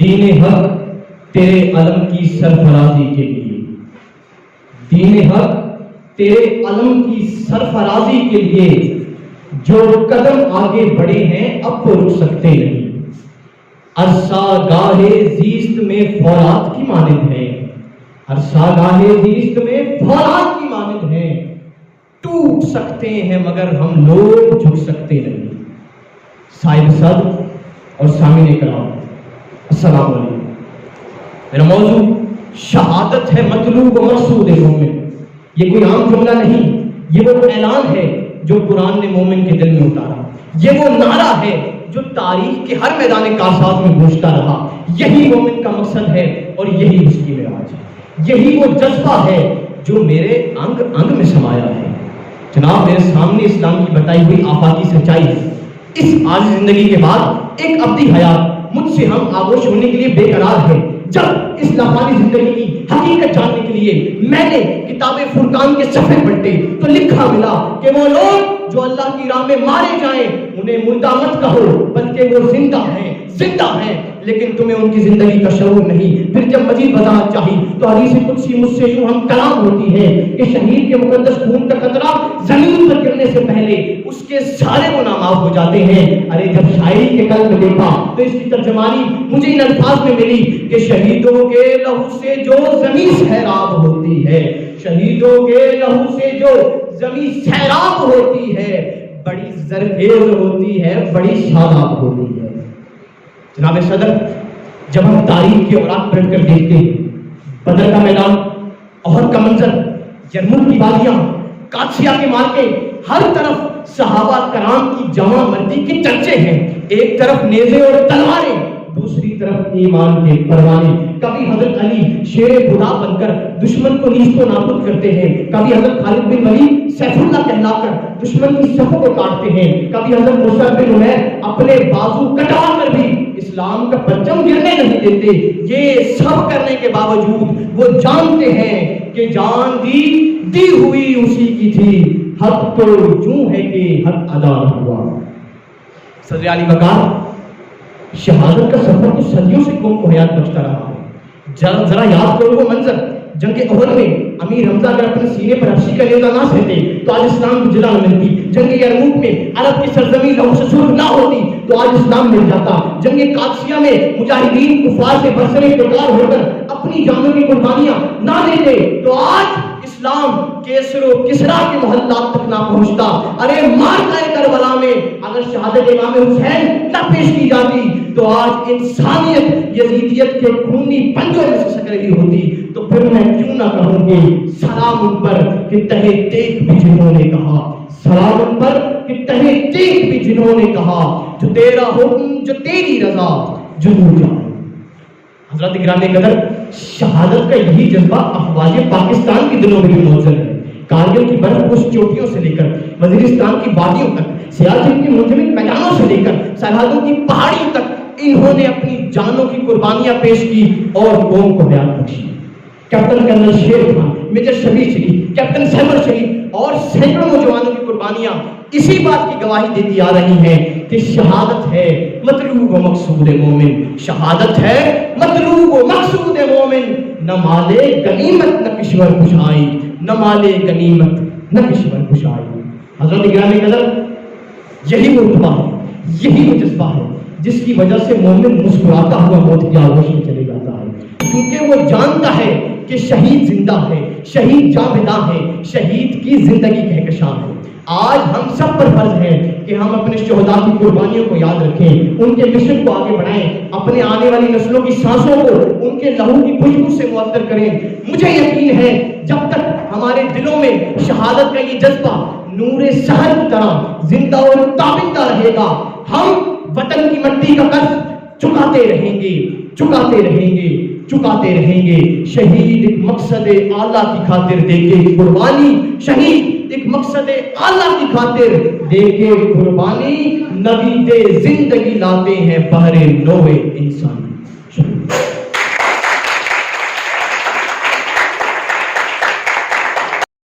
دین حق تیرے علم کی سرفرازی کے لیے، دین حق تیرے علم کی سرفرازی کے لیے جو قدم آگے بڑھے ہیں اب تو رک سکتے نہیں۔ عرصہ گاہ زیست میں فولاد کی مانند ہے، عرصہ گاہ زیست میں فولاد کی مانند ہے، ٹوٹ سکتے ہیں مگر ہم لوگ جھک سکتے نہیں۔ صاحب صدر اور سامعین کرام السلام علیکم۔ میرا موضوع شہادت ہے مطلوب و مقصود مومن۔ یہ کوئی عام جملہ نہیں، یہ وہ اعلان ہے جو قرآن نے مومن کے دل میں اتارا، یہ وہ نعرہ ہے جو تاریخ کے ہر میدان کاسات میں گونجتا رہا۔ یہی مومن کا مقصد ہے اور یہی اس کی معراج ہے، یہی وہ جذبہ ہے جو میرے انگ انگ میں سمایا ہے۔ جناب میرے سامنے اسلام کی بتائی ہوئی آفاقی سچائی ہے۔ اس عاجز زندگی کے بعد ایک ابدی حیات مجھ سے ہم آغوش ہونے کے لیے بے قرار ہے۔ جب اس لافانی زندگی کی حقیقت جاننے کے لیے میں نے کتاب فرقان کے صفحے پلٹے تو لکھا ملا کہ وہ لوگ جو اللہ کی راہ میں مارے جائیں انہیں مردہ مت کہو بلکہ وہ زندہ ہیں، زندہ ہیں، لیکن تمہیں ان کی زندگی کا شعور نہیں۔ پھر جب مزید وضاحت چاہی تو حدیث قدسی مجھ سے یوں ہم کلام ہوتی ہے کہ شہید کے مقدس خون کا قطرہ زمین پر گرنے سے پہلے اس کے سارے گناہ معاف ہو جاتے ہیں۔ ارے جب شاعری کے قلب میں دیکھا تو اس کی ترجمانی مجھے ان الفاظ میں ملی کہ شہیدوں کے لہو سے جو زمین سیراب ہوتی ہے، شہیدوں کے لہو سے جو زمین سیراب ہوتی ہے، بڑی زرخیز ہوتی ہے، بڑی شاداب ہوتی ہے۔ جناب صدر، جب ہم تاریخ کے اوراق پلٹ کر دیکھتے ہیں، بدر کا میدان، احد کا منظر، یرموک کی وادیاں، قادسیہ کے مارکے، ہر طرف صحابہ کرام کی جمع مردی کے چرچے ہیں۔ ایک طرف نیزے اور تلواریں، دوسری طرف ایمان کے پروانے۔ کبھی حضرت علی شیر خدا بن کر دشمن کو نیست و نابود کرتے ہیں، کبھی حضرت خالد بن ولید سیف اللہ کہلا کر دشمن کی صفوں کو کاٹتے ہیں، کبھی حضرت مصعب بن عمیر اپنے بازو کٹا کر بھی اسلام کا پرچم گرنے نہیں دیتے۔ یہ سب کرنے کے باوجود وہ جانتے ہیں کہ جان دی ہوئی اسی کی تھی، حق تو یوں ہے کہ حق ادا ہوا۔ صدر علی وقار، شہادت کا سفر تو صدیوں سے قوم کو حیات بخشتا رہا ہے۔ ذرا یاد کرو وہ منظر جنگ احد میں امیر حمزہ اگر اپنے سینے پر حبشی کا نیزہ نہ سہتے تو آج اسلام کی جلا نہ ملتی۔ جنگ یرموک میں عرب کی سرزمین لہو سے سرخ نہ ہوتی تو آج اسلام مل جاتا۔ جنگ قادسیہ میں مجاہدین کفار سے برسر پیکار ہو کر اپنی جانوں کی قربانیاں نہ دیتے تو آج اسلام کیسر و کسرا کے محلات تک نہ پہنچتا۔ ارے مارکہ کربلا میں اگر شہادت امام حسین نہ پیش کی جاتی تو آج انسانیت یزیدیت کے خونی پنجوں میں سے سک رہی ہوتی۔ تو پھر میں کیوں نہ کہوں گی سلام ان پر کہ تہے تیغ بھی جنہوں نے کہا، سلام ان پر کہ تہے تیغ بھی جنہوں نے کہا، جو تیرا حکم جو تیری رضا جنوں جائے۔ حضرت گرامی قدر، شہادت کا یہی جذبہ افواج پاکستان کے دلوں میں بھی موجود ہے۔ کارگل کی برف پوش چوٹیوں سے لے کر وزیرستان کی وادیوں تک، سیاچن کی منجمد میدانوں سے لے کر سرحدوں کی پہاڑیوں تک انہوں نے اپنی جانوں کی قربانیاں پیش کی اور قوم کو حیات بخشی۔ Captain colonel Sher Khan, major Shabbir شہید، کیپٹن سیمر شہید اور سینکڑوں نوجوانوں کی قربانیاں اسی بات کی گواہی دیتی آ رہی ہیں کہ شہادت ہے مطلوب و مقصود مومن، شہادت ہے مطلوب و مقصود مومن، نہ مالے غنیمت نہ کشور کشائی، نہ مالے غنیمت نہ کشور کشائی۔ حضرت گرامی قدر، یہی وہ رتبہ ہے، یہی وہ جذبہ ہے جس کی وجہ سے مومن مسکراتا ہوا موت کی آغوش میں چلے جاتا ہے، کیونکہ وہ جانتا ہے کہ شہید زندہ ہے، شہید جاوداں ہے، شہید کی زندگی کہکشاں ہے۔ آج ہم سب پر فرض ہے کہ ہم اپنے شہداء کی قربانیوں کو یاد رکھیں، ان کے مشن کو آگے بڑھائیں، اپنے آنے والی نسلوں کی سانسوں کو ان کے لہو کی خوشبو سے معطر کریں۔ مجھے یقین ہے جب تک ہمارے دلوں میں شہادت کا یہ جذبہ نور سحر کی طرح زندہ اور تابندہ رہے گا، ہم وطن کی مٹی کا قرض چکاتے رہیں گے، چکاتے رہیں گے، چکاتے رہیں گے۔ شہید ایک مقصد اعلیٰ کی خاطر دے کے قربانی، شہید ایک مقصد اعلیٰ کی خاطر دے کے قربانی، نوید زندگی لاتے ہیں بہر نوے انسانی۔